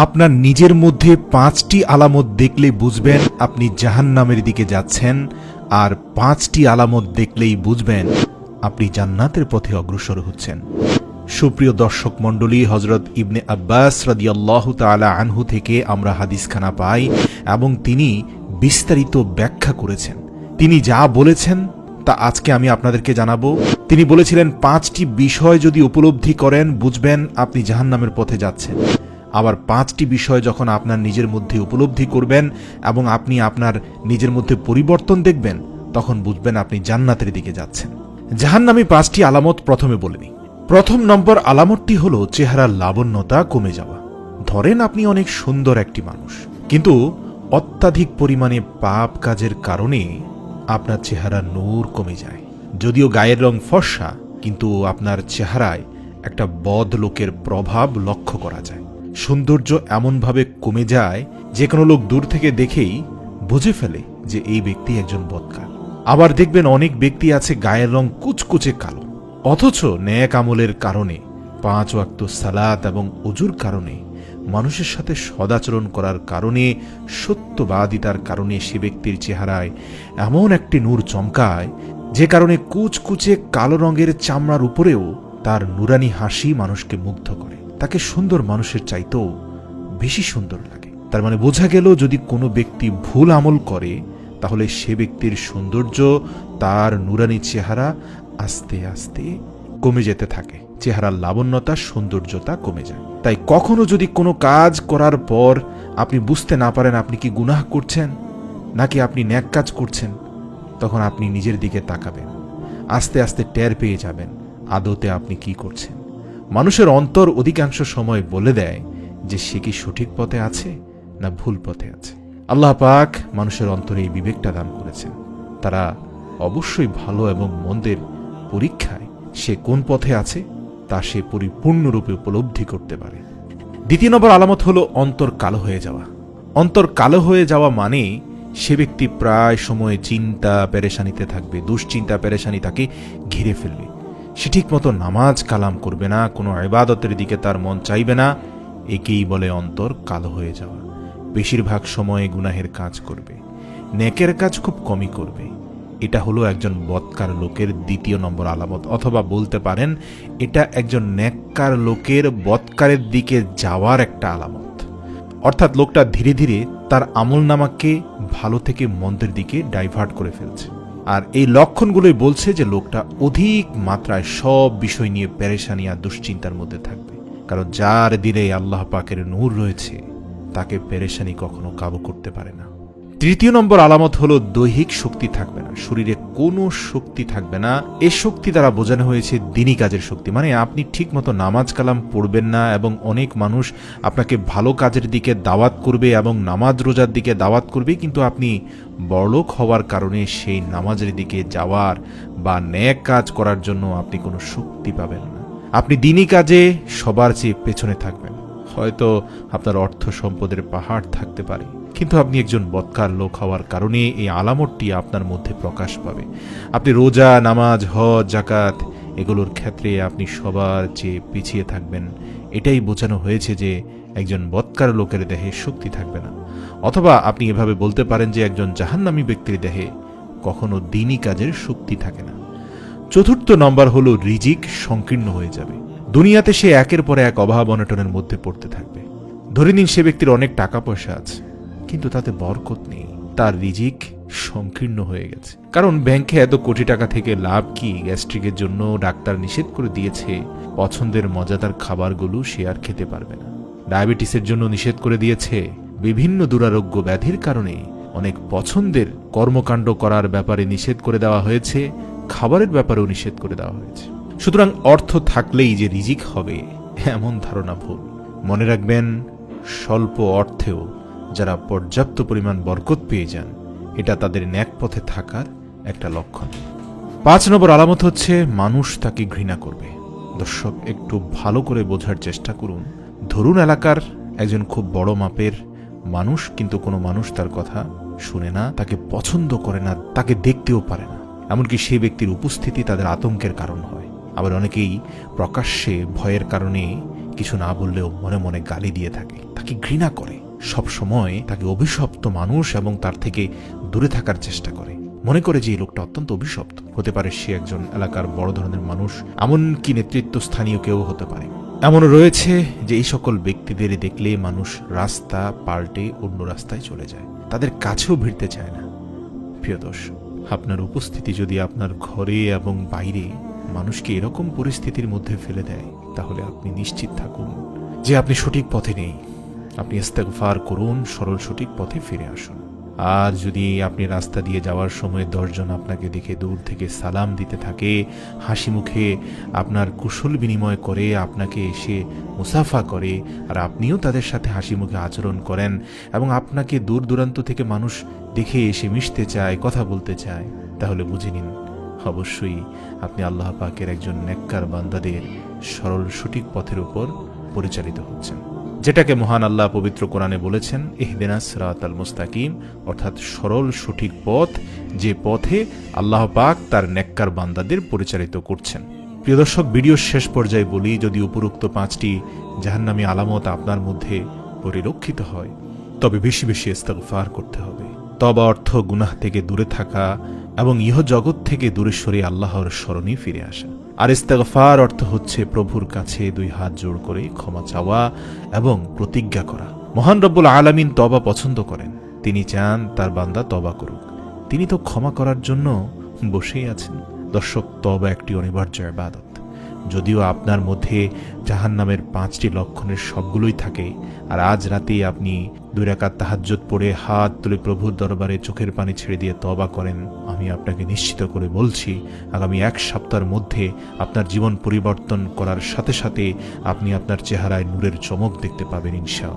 আপনার নিজের মধ্যে 5টি আলামত দেখলে বুঝবেন আপনি জাহান্নামের দিকে যাচ্ছেন, আর 5টি আলামত দেখলেই বুঝবেন আপনি জান্নাতের পথে অগ্রসর হচ্ছেন। সুপ্রিয় দর্শক মণ্ডলী, হযরত ইবনে আব্বাস রাদিয়াল্লাহু তাআলা আনহু থেকে আমরা হাদিসখানা পাই এবং তিনি বিস্তারিত ব্যাখ্যা করেছেন। তিনি যা বলেছেন তা আজকে আমি আপনাদেরকে জানাবো। তিনি বলেছিলেন 5টি বিষয় যদি উপলব্ধি করেন বুঝবেন আপনি জাহান্নামের পথে যাচ্ছেন। আবার 5টি বিষয় যখন আপনার নিজের মধ্যে উপলব্ধি করবেন এবং আপনি আপনার নিজের মধ্যে পরিবর্তন দেখবেন তখন বুঝবেন আপনি জান্নাতের দিকে যাচ্ছেন। জাহান্নামী 5টি আলামত প্রথমে বলে নিই। প্রথম নম্বর আলামতটি হলো চেহারার লাবণ্যতা কমে যাওয়া। ধরেন আপনি অনেক সুন্দর একটি মানুষ, কিন্তু অত্যাধিক পরিমাণে পাপ কাজের কারণে আপনার চেহারা নূর কমে যায়। যদিও গায়ের রং ফর্সা, কিন্তু আপনার চেহারায় একটা বদ লোকের প্রভাব লক্ষ্য করা যায়। সৌন্দর্য এমনভাবে কমে যায় যে কোনো লোক দূর থেকে দেখেই বুঝে ফেলে যে এই ব্যক্তি একজন বদকার। আবার দেখবেন অনেক ব্যক্তি আছে গায়ের রং কুচকুচে কালো, অথচ নেক আমলের কারণে 5 ওয়াক্ত সালাত এবং ওযুর কারণে, মানুষের সাথে সদাচরণ করার কারণে, সত্যবাদিতার কারণে সে ব্যক্তির চেহারায় এমন একটি নূর চমকায় যে কারণে কুচকুচে কালো রঙের চামড়ার উপরেও তার নুরানি হাসি মানুষকে মুগ্ধ করে, তাকে সুন্দর মানুষের চাইতেও বেশি সুন্দর লাগে। তার মানে বোঝা গেল যদি কোনো ব্যক্তি ভুল আমল করে তাহলে সে ব্যক্তির সৌন্দর্য, তার নুরানি চেহারা আস্তে আস্তে কমে যেতে থাকে। চেহারার লাবণ্যতা, সৌন্দর্যতা কমে যায়। তাই কখনো যদি কোনো কাজ করার পর আপনি বুঝতে না পারেন আপনি কি গুনাহ করছেন নাকি আপনি নেক কাজ করছেন, তখন আপনি নিজের দিকে তাকাবেন, আস্তে আস্তে টের পেয়ে যাবেন আদতে আপনি কি করছেন। মানুষের অন্তর অধিকাংশ সময় বলে দেয় যে সে কি সঠিক পথে আছে না ভুল পথে আছে। আল্লাহ পাক মানুষের অন্তরে এই বিবেকটা দান করেছেন। তারা অবশ্যই ভালো এবং মন্দের পরীক্ষায় সে কোন পথে আছে তা সে পরিপূর্ণরূপে উপলব্ধি করতে পারে। দ্বিতীয় নম্বর আলামত হলো অন্তর কালো হয়ে যাওয়া। অন্তর কালো হয়ে যাওয়া মানে সে ব্যক্তি প্রায় সময় চিন্তা পেরেশানিতে থাকবে, দুশ্চিন্তা পেরেশানি তাকে ঘিরে ফেলবে। সে ঠিক মতো নামাজ কালাম করবে না, কোনো ইবাদতের দিকে তার মন চাইবে না। একেই বলে অন্তর কালো হয়ে যাওয়া। বেশিরভাগ সময়ে গুনাহের কাজ করবে, নেকের কাজ খুব কমই করবে। এটা হলো একজন বদকার লোকের দ্বিতীয় নম্বর আলামত, অথবা বলতে পারেন এটা একজন নেককার লোকের বদকারের দিকে যাওয়ার একটা আলামত। অর্থাৎ লোকটা ধীরে ধীরে তার আমলনামাকে ভালো থেকে মন্দের দিকে ডাইভার্ট করে ফেলছে। আর এই লক্ষণগুলোই বলছে যে লোকটা অধিক মাত্রায় সব বিষয় নিয়ে পেরেশানি আর দুশ্চিন্তার মধ্যে থাকবে। কারণ যার দিলে আল্লাহ পাকের নূর রয়েছে তাকে পেরেশানি কখনো কাবু করতে পারে না। তৃতীয় নম্বর আলামত হলো দৈহিক শক্তি থাকবে না, শরীরে কোনো শক্তি থাকবে না। এই শক্তি দ্বারা বোঝানো হয়েছে দিনী কাজের শক্তি, মানে আপনি ঠিক মতো নামাজ কালাম পড়বেন না এবং অনেক মানুষ আপনাকে ভালো কাজের দিকে দাওয়াত করবে এবং নামাজ রোজার দিকে দাওয়াত করবে, কিন্তু আপনি বড়লোক হওয়ার কারণে সেই নামাজের দিকে যাওয়ার বা নেক কাজ করার জন্য আপনি কোনো শক্তি পাবেন না। আপনি দিনী কাজে সবার চেয়ে পেছনে থাকবেন। হয়তো আপনার অর্থ সম্পদের পাহাড় থাকতে পারে, কিন্তু আপনি একজন বদকার লোক হওয়ার কারণে এই আলামতটি আপনার মধ্যে প্রকাশ পাবে। আপনি রোজা, নামাজ, হজ, যাকাত এগুলোর ক্ষেত্রে আপনি সবার চেয়ে পিছিয়ে থাকবেন। এটাই বোঝানো হয়েছে যে একজন বদকার লোকের দেহে শক্তি থাকবে না। অথবা আপনি এভাবে বলতে পারেন যে একজন জাহান্নামী ব্যক্তির দেহে কখনো দিনী কাজের শক্তি থাকে না। চতুর্থ নম্বর হলো রিজিক সংকীর্ণ হয়ে যাবে। দুনিয়াতে সে একের পর এক অভাব অনটনের মধ্যে পড়তে থাকবে। ধরে নিন সে ব্যক্তির অনেক টাকা পয়সা আছে, কিন্তু তাতে বরকত নেই, তার রিজিক সংকীর্ণ হয়ে গেছে। কারণ ব্যাংকে এত কোটি টাকা থেকে লাভ কি? গ্যাস্ট্রিকের জন্য ডাক্তার নিষেধ করে দিয়েছে, পছন্দের মজাদার খাবারগুলো সে আর খেতে পারবে না। ডায়াবেটিসের জন্য নিষেধ করে দিয়েছে, বিভিন্ন দুরারোগ্য ব্যাধির কারণে অনেক পছন্দের কর্মকাণ্ড করার ব্যাপারে নিষেধ করে দেওয়া হয়েছে, খাবারের ব্যাপারেও নিষেধ করে দেওয়া হয়েছে। সুতরাং অর্থ থাকলেই যে রিজিক হবে এমন ধারণা ভুল। মনে রাখবেন, স্বল্প অর্থেও যারা পর্যাপ্ত পরিমাণ বরকত পেয়ে যান এটা তাদের ন্যাক পথে থাকার একটা লক্ষণ। 5 নম্বর আলামত হচ্ছে মানুষ তাকে ঘৃণা করবে। দর্শক, একটু ভালো করে বোঝার চেষ্টা করুন। ধরুন এলাকার একজন খুব বড় মাপের মানুষ, কিন্তু কোনো মানুষ তার কথা শুনে না, তাকে পছন্দ করে না, তাকে দেখতেও পারে না। এমনকি সেই ব্যক্তির উপস্থিতি তাদের আতঙ্কের কারণ হয়। আবার অনেকেই প্রকাশ্যে ভয়ের কারণে কিছু না বললেও মনে মনে গালি দিয়ে থাকে। তাকে ঘৃণা করে, সব সময় তাকে অভিশপ্ত মানুষ এবং তার থেকে দূরে থাকার চেষ্টা করে, মনে করে যে এই লোকটা অত্যন্ত অভিশপ্ত। হতে পারে সে একজন এলাকার বড় ধরনের মানুষ, এমনকি নেতৃত্বস্থানীয় কেউ হতে পারে। এমনও রয়েছে যে এই সকল ব্যক্তিদের দেখলে মানুষ রাস্তা পাল্টে অন্য রাস্তায় চলে যায়, তাদের কাছেও ভিড়তে চায় না। প্রিয় দর্শক, আপনার উপস্থিতি যদি আপনার ঘরে এবং বাইরে মানুষকে এরকম পরিস্থিতির মধ্যে ফেলে দেয়, তাহলে আপনি নিশ্চিত থাকুন যে আপনি সঠিক পথে নেই। আপনি ইস্তেগফার করুন, সরল সঠিক পথে ফিরে আসুন। আর যদি আপনি রাস্তা দিয়ে যাওয়ার সময় 10 জন আপনাকে দেখে দূর থেকে সালাম দিতে থাকে, হাসি মুখে আপনার কুশল বিনিময় করে, আপনাকে এসে মুসাফা করে, আর আপনিও তাদের সাথে হাসি মুখে আচরণ করেন এবং আপনাকে দূর দূরান্ত থেকে মানুষ দেখে এসে মিশতে চায়, কথা বলতে চায়, তাহলে বুঝে নিন অবশ্যই আপনি আল্লাহ পাকের একজন নেককার বান্দাদের সরল সঠিক পথের উপর পরিচালিত হচ্ছেন, যেটাকে মহান আল্লাহ পবিত্র কোরআনে বলেছেন ইহদিনাস সিরাতাল মুস্তাকিম, অর্থাৎ সরল সঠিক পথ, যে পথে আল্লাহ পাক তার নেককার বান্দাদের পরিচালিত করছেন। প্রিয় দর্শক, ভিডিওর শেষ পর্যায়ে বলি, যদি উপরোক্ত 5টি জাহান্নামী আলামত আপনার মধ্যে পরিলক্ষিত হয়, তবে বেশি বেশি ইস্তেগফার করতে হবে। তওবা অর্থ গুনাহ থেকে দূরে থাকা এবং ইহ জগৎ থেকে দূরে সরে আল্লাহর শরণে ফিরে আসা। আর ইস্তেগফার অর্থ হচ্ছে প্রভুর কাছে 2 হাত জোড় করে ক্ষমা চাওয়া এবং প্রতিজ্ঞা করা। মহান রব্বুল আলামিন তওবা পছন্দ করেন, তিনি চান তার বান্দা তওবা করুক, তিনি তো ক্ষমা করার জন্য বসেই আছেন। দর্শক, তওবা একটি অনিবার্য ইবাদত। যদিও আপনার মধ্যে জাহান্নামের 5টি লক্ষণের সবগুলোই থাকে, আর আজ রাতেই আপনি 2 রাকাত তাহাজ্জুদ পড়ে হাত তুলে প্রভুর দরবারে চোখের পানি ছেড়ে দিয়ে তওবা করেন, আমি আপনাকে নিশ্চিত করে বলছি আগামী 1 সপ্তাহের মধ্যে আপনার জীবন পরিবর্তন করার সাথে সাথে আপনি আপনার চেহারায় নূরের চমক দেখতে পাবেন ইনশাআল্লাহ।